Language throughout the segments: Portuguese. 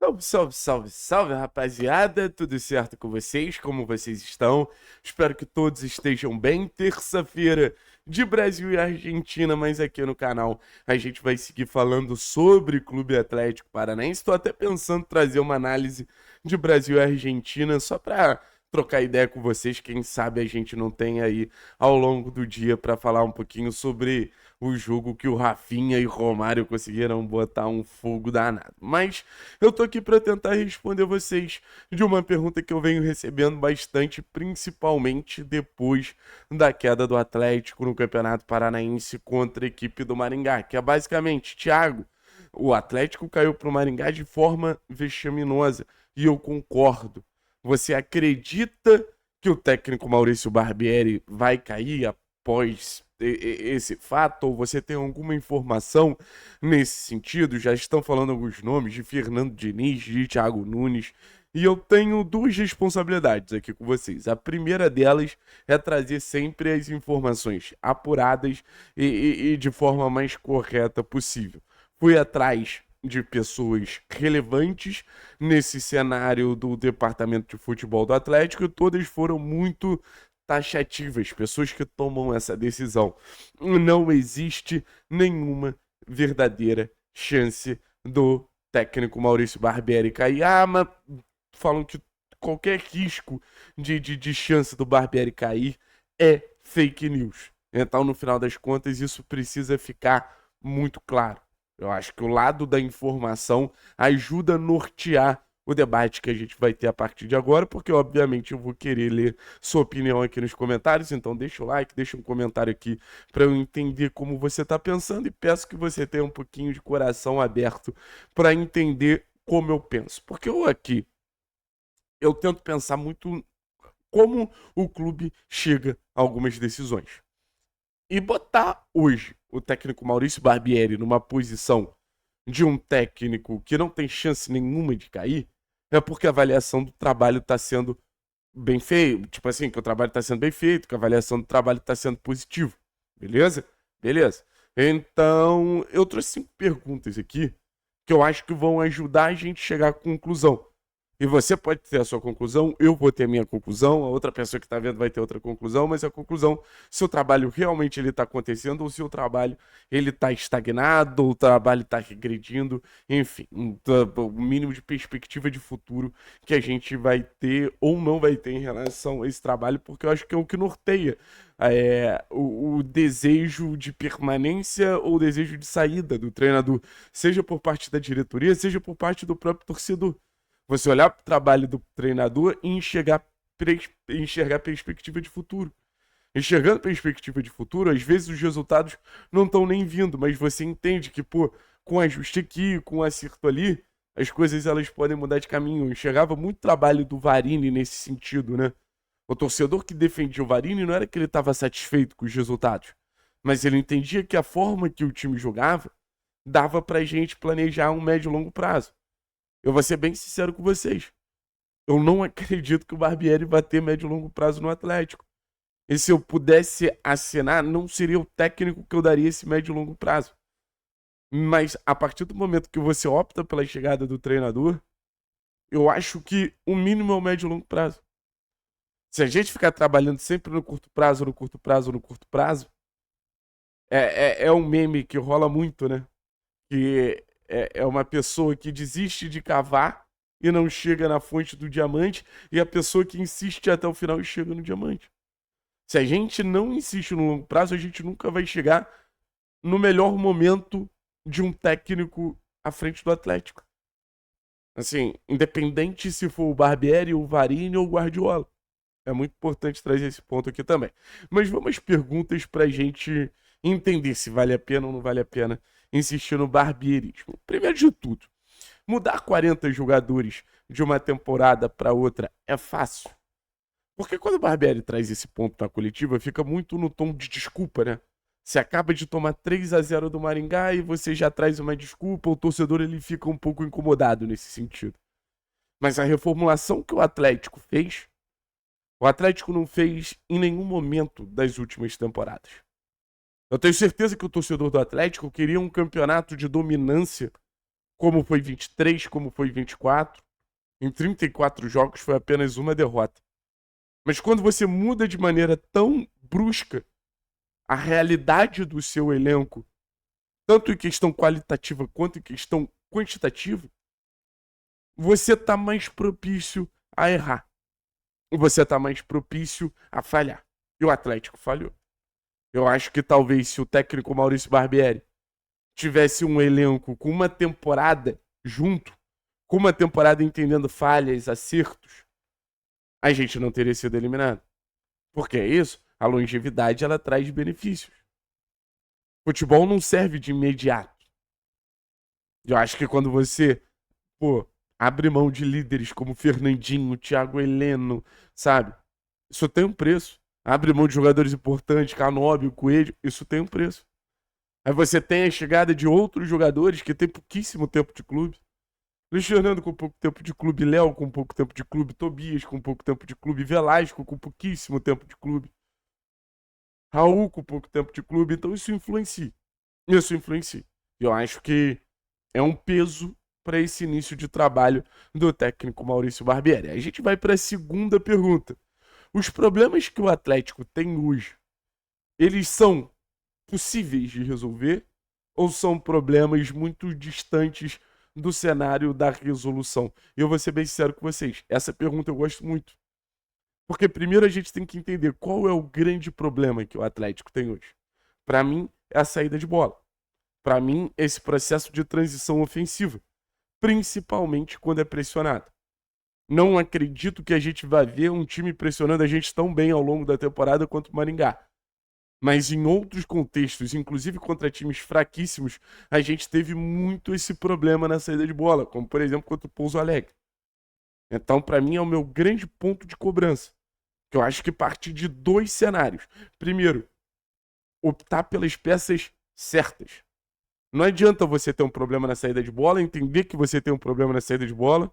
Salve, salve, salve, salve, rapaziada! Tudo certo com vocês? Como vocês estão? Espero que todos estejam bem. Terça-feira de Brasil e Argentina, mas aqui no canal a gente vai seguir falando sobre Clube Atlético Paranaense. Estou até pensando em trazer uma análise de Brasil e Argentina só para trocar ideia com vocês. Quem sabe a gente não tem aí ao longo do dia para falar um pouquinho sobre o jogo que o Rafinha e o Romário conseguiram botar um fogo danado. Mas eu tô aqui para tentar responder vocês de uma pergunta que eu venho recebendo bastante, principalmente depois da queda do Atlético no Campeonato Paranaense contra a equipe do Maringá, que é basicamente, Thiago, o Atlético caiu para o Maringá de forma vexaminosa, e eu concordo. Você acredita que o técnico Maurício Barbieri vai cair após esse fato, ou você tem alguma informação nesse sentido? Já estão falando alguns nomes de Fernando Diniz, de Thiago Nunes, e eu tenho duas responsabilidades aqui com vocês. A primeira delas é trazer sempre as informações apuradas e de forma mais correta possível. Fui atrás de pessoas relevantes nesse cenário do departamento de futebol do Atlético e todas foram muito taxativas, pessoas que tomam essa decisão. Não existe nenhuma verdadeira chance do técnico Maurício Barbieri cair. Ah, mas falam que qualquer risco de chance do Barbieri cair é fake news. Então, no final das contas, isso precisa ficar muito claro. Eu acho que o lado da informação ajuda a nortear o debate que a gente vai ter a partir de agora, porque obviamente eu vou querer ler sua opinião aqui nos comentários, então deixa o like, deixa um comentário aqui para eu entender como você está pensando e peço que você tenha um pouquinho de coração aberto para entender como eu penso, porque eu tento pensar muito como o clube chega a algumas decisões. E botar hoje o técnico Maurício Barbieri numa posição de um técnico que não tem chance nenhuma de cair, é porque a avaliação do trabalho está sendo bem feito. Tipo assim, que o trabalho está sendo bem feito, que a avaliação do trabalho está sendo positivo. Beleza? Beleza. Então, eu trouxe 5 perguntas aqui que eu acho que vão ajudar a gente a chegar à conclusão. E você pode ter a sua conclusão, eu vou ter a minha conclusão, a outra pessoa que está vendo vai ter outra conclusão, mas a conclusão, se o trabalho realmente ele está acontecendo ou se o trabalho ele está estagnado, ou o trabalho está regredindo, enfim, o mínimo de perspectiva de futuro que a gente vai ter ou não vai ter em relação a esse trabalho, porque eu acho que é o que norteia o desejo de permanência ou o desejo de saída do treinador, seja por parte da diretoria, seja por parte do próprio torcedor. Você olhar para o trabalho do treinador e enxergar perspectiva de futuro. Enxergando perspectiva de futuro, às vezes os resultados não estão nem vindo, mas você entende que, pô, com ajuste aqui, com acerto ali, as coisas elas podem mudar de caminho. Eu enxergava muito trabalho do Varini nesse sentido, né? O torcedor que defendia o Varini não era que ele estava satisfeito com os resultados, mas ele entendia que a forma que o time jogava dava pra gente planejar um médio e longo prazo. Eu vou ser bem sincero com vocês. Eu não acredito que o Barbieri vai ter médio e longo prazo no Atlético. E se eu pudesse assinar, não seria o técnico que eu daria esse médio e longo prazo. Mas a partir do momento que você opta pela chegada do treinador, eu acho que o mínimo é o médio e longo prazo. Se a gente ficar trabalhando sempre no curto prazo, no curto prazo, no curto prazo, é um meme que rola muito, né? Que é uma pessoa que desiste de cavar e não chega na fonte do diamante, e a pessoa que insiste até o final e chega no diamante. Se a gente não insiste no longo prazo, a gente nunca vai chegar no melhor momento de um técnico à frente do Atlético. Assim, independente se for o Barbieri, o Varini ou o Guardiola. É muito importante trazer esse ponto aqui também. Mas vamos às perguntas para a gente entender se vale a pena ou não vale a pena insistir no barbierismo. Primeiro de tudo, mudar 40 jogadores de uma temporada para outra é fácil? Porque quando o Barbieri traz esse ponto na coletiva, fica muito no tom de desculpa, né? Você acaba de tomar 3-0 do Maringá e você já traz uma desculpa, o torcedor ele fica um pouco incomodado nesse sentido. Mas a reformulação que o Atlético não fez em nenhum momento das últimas temporadas. Eu tenho certeza que o torcedor do Atlético queria um campeonato de dominância como foi 23, como foi 24. Em 34 jogos foi apenas uma derrota. Mas quando você muda de maneira tão brusca a realidade do seu elenco, tanto em questão qualitativa quanto em questão quantitativa, você está mais propício a errar. Você está mais propício a falhar. E o Atlético falhou. Eu acho que talvez se o técnico Maurício Barbieri tivesse um elenco com uma temporada junto, com uma temporada entendendo falhas, acertos, a gente não teria sido eliminado. Porque é isso, a longevidade ela traz benefícios. Futebol não serve de imediato. Eu acho que quando você, abre mão de líderes como Fernandinho, Thiago Heleno, sabe? Isso tem um preço. Abre mão de jogadores importantes, Canóbio, Coelho, isso tem um preço. Aí você tem a chegada de outros jogadores que têm pouquíssimo tempo de clube. Luiz Fernando com pouco tempo de clube, Léo com pouco tempo de clube, Tobias com pouco tempo de clube, Velasco com pouquíssimo tempo de clube, Raul com pouco tempo de clube. Então isso influencia. Isso influencia. Eu acho que é um peso para esse início de trabalho do técnico Maurício Barbieri. A gente vai para a segunda pergunta. Os problemas que o Atlético tem hoje, eles são possíveis de resolver ou são problemas muito distantes do cenário da resolução? E eu vou ser bem sincero com vocês, essa pergunta eu gosto muito. Porque primeiro a gente tem que entender qual é o grande problema que o Atlético tem hoje. Para mim, é a saída de bola. Para mim, esse processo de transição ofensiva, principalmente quando é pressionado. Não acredito que a gente vai ver um time pressionando a gente tão bem ao longo da temporada quanto o Maringá. Mas em outros contextos, inclusive contra times fraquíssimos, a gente teve muito esse problema na saída de bola, como por exemplo contra o Pouso Alegre. Então, para mim, é o meu grande ponto de cobrança. Que eu acho que partir de dois cenários. Primeiro, optar pelas peças certas. Não adianta você ter um problema na saída de bola, entender que você tem um problema na saída de bola,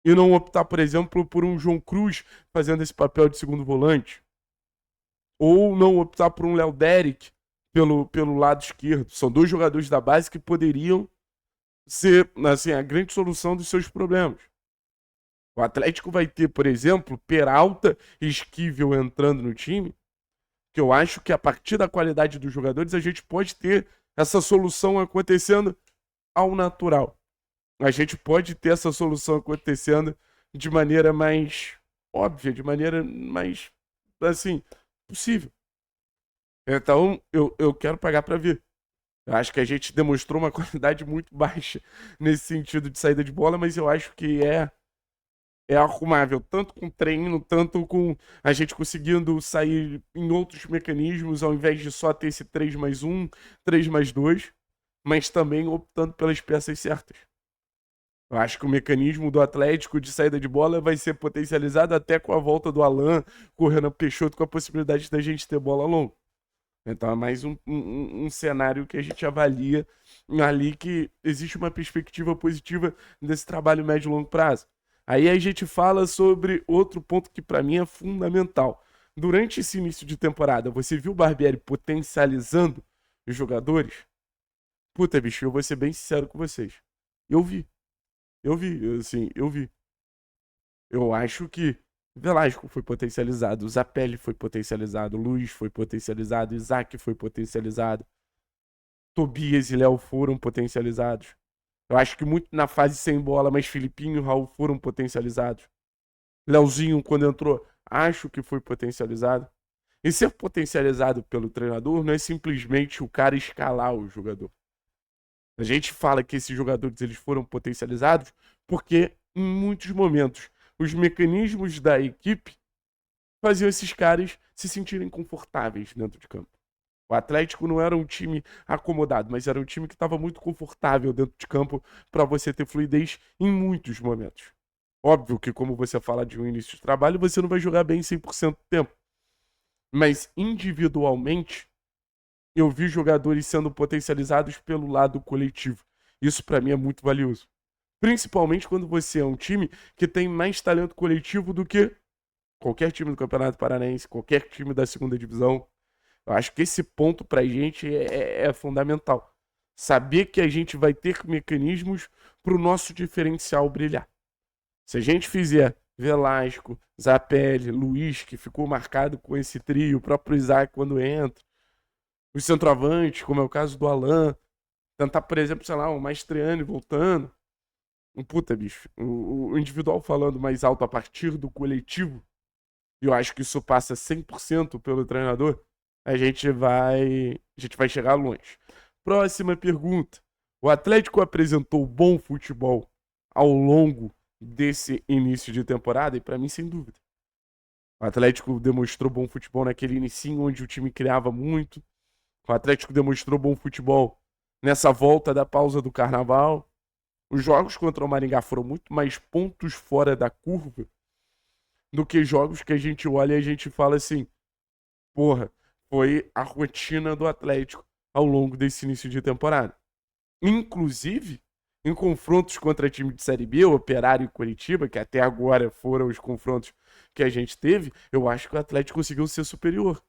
e não optar, por exemplo, por um João Cruz fazendo esse papel de segundo volante. Ou não optar por um Léo Derek pelo lado esquerdo. São dois jogadores da base que poderiam ser, assim, a grande solução dos seus problemas. O Atlético vai ter, por exemplo, Peralta e Esquivel entrando no time, que eu acho que a partir da qualidade dos jogadores a gente pode ter essa solução acontecendo ao natural. A gente pode ter essa solução acontecendo de maneira mais óbvia, de maneira mais, assim, possível. Então, eu quero pagar para ver. Eu acho que a gente demonstrou uma qualidade muito baixa nesse sentido de saída de bola, mas eu acho que é arrumável, tanto com treino, tanto com a gente conseguindo sair em outros mecanismos, ao invés de só ter esse 3+1, 3+2, mas também optando pelas peças certas. Eu acho que o mecanismo do Atlético de saída de bola vai ser potencializado até com a volta do Alan, com o Renan Peixoto, com a possibilidade da gente ter bola longa. Então é mais um cenário que a gente avalia ali, que existe uma perspectiva positiva desse trabalho médio e longo prazo. Aí a gente fala sobre outro ponto que para mim é fundamental. Durante esse início de temporada, você viu o Barbieri potencializando os jogadores? Puta, bicho, eu vou ser bem sincero com vocês. Eu vi. Eu vi. Eu acho que Velasco foi potencializado, Zapelli foi potencializado, Luiz foi potencializado, Isaac foi potencializado, Tobias e Léo foram potencializados. Eu acho que muito na fase sem bola, mas Filipinho e Raul foram potencializados. Leozinho, quando entrou, acho que foi potencializado. E ser potencializado pelo treinador não é simplesmente o cara escalar o jogador. A gente fala que esses jogadores eles foram potencializados porque, em muitos momentos, os mecanismos da equipe faziam esses caras se sentirem confortáveis dentro de campo. O Atlético não era um time acomodado, mas era um time que estava muito confortável dentro de campo para você ter fluidez em muitos momentos. Óbvio que, como você fala de um início de trabalho, você não vai jogar bem 100% do tempo. Mas, individualmente, eu vi jogadores sendo potencializados pelo lado coletivo. Isso para mim é muito valioso. Principalmente quando você é um time que tem mais talento coletivo do que qualquer time do Campeonato Paranaense, qualquer time da segunda divisão. Eu acho que esse ponto pra gente é fundamental. Saber que a gente vai ter mecanismos para o nosso diferencial brilhar. Se a gente fizer Velasco, Zapelli, Luiz, que ficou marcado com esse trio, o próprio Isaac quando entra, os centroavantes, como é o caso do Alan, tentar, por exemplo, sei lá, o Mastriani voltando, um puta, bicho, o individual falando mais alto a partir do coletivo, e eu acho que isso passa 100% pelo treinador, a gente vai chegar longe. Próxima pergunta. O Atlético apresentou bom futebol ao longo desse início de temporada? E para mim, sem dúvida. O Atlético demonstrou bom futebol naquele início onde o time criava muito. O Atlético demonstrou bom futebol nessa volta da pausa do Carnaval. Os jogos contra o Maringá foram muito mais pontos fora da curva do que jogos que a gente olha e a gente fala assim, porra, foi a rotina do Atlético ao longo desse início de temporada. Inclusive, em confrontos contra time de Série B, Operário e Curitiba, que até agora foram os confrontos que a gente teve, eu acho que o Atlético conseguiu ser superior.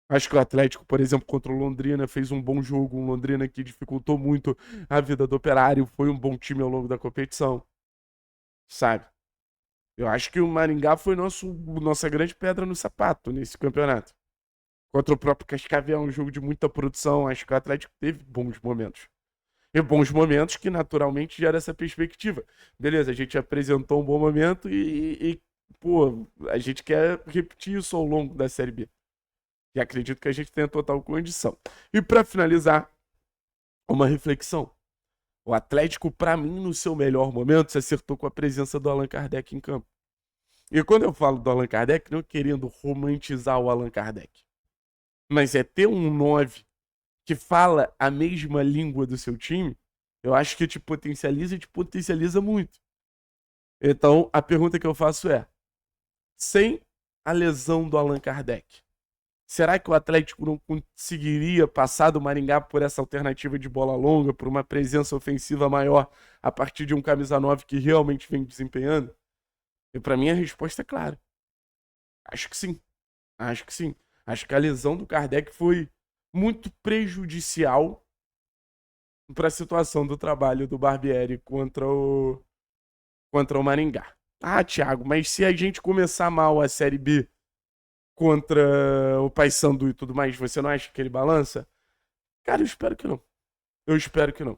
Acho que o Atlético, por exemplo, contra o Londrina, fez um bom jogo, um Londrina que dificultou muito a vida do Operário, foi um bom time ao longo da competição, sabe? Eu acho que o Maringá foi nossa grande pedra no sapato nesse campeonato. Contra o próprio Cascavel, um jogo de muita produção, acho que o Atlético teve bons momentos. E bons momentos que naturalmente gera essa perspectiva. Beleza, a gente apresentou um bom momento pô, a gente quer repetir isso ao longo da Série B. E acredito que a gente tenha total condição. E para finalizar, uma reflexão. O Atlético, para mim, no seu melhor momento, se acertou com a presença do Allan Kardec em campo. E quando eu falo do Allan Kardec, não querendo romantizar o Allan Kardec, mas é ter um 9 que fala a mesma língua do seu time, eu acho que te potencializa e te potencializa muito. Então, a pergunta que eu faço é, sem a lesão do Allan Kardec, será que o Atlético não conseguiria passar do Maringá por essa alternativa de bola longa, por uma presença ofensiva maior, a partir de um camisa 9 que realmente vem desempenhando? E para mim a resposta é clara. Acho que sim. Acho que sim. Acho que a lesão do Kardec foi muito prejudicial para a situação do trabalho do Barbieri contra o Maringá. Ah, Thiago, mas se a gente começar mal a Série B contra o Paysandu e tudo mais, você não acha que ele balança? Cara, eu espero que não. Eu espero que não.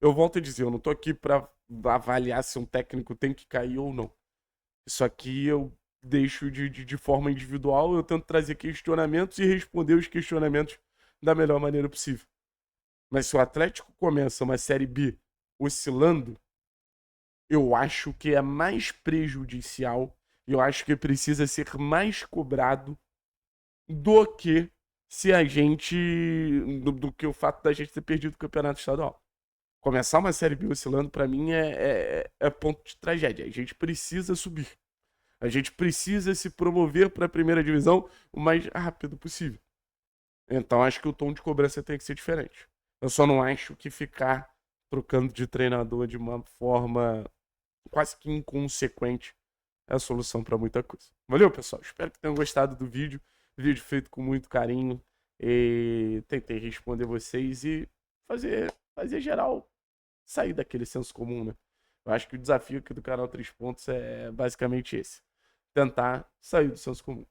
Eu volto a dizer, eu não tô aqui para avaliar se um técnico tem que cair ou não. Isso aqui eu deixo de forma individual, eu tento trazer questionamentos e responder os questionamentos da melhor maneira possível. Mas se o Atlético começa uma Série B oscilando, eu acho que é mais prejudicial, eu acho que precisa ser mais cobrado do que se a gente. Do que o fato da gente ter perdido o campeonato estadual. Começar uma Série B oscilando, pra mim, é ponto de tragédia. A gente precisa subir. A gente precisa se promover para a primeira divisão o mais rápido possível. Então acho que o tom de cobrança tem que ser diferente. Eu só não acho que ficar trocando de treinador de uma forma quase que inconsequente é a solução para muita coisa. Valeu, pessoal. Espero que tenham gostado do vídeo. Vídeo feito com muito carinho. E tentei responder vocês e fazer geral sair daquele senso comum, né? Eu acho que o desafio aqui do canal 3 Pontos é basicamente esse. Tentar sair do senso comum.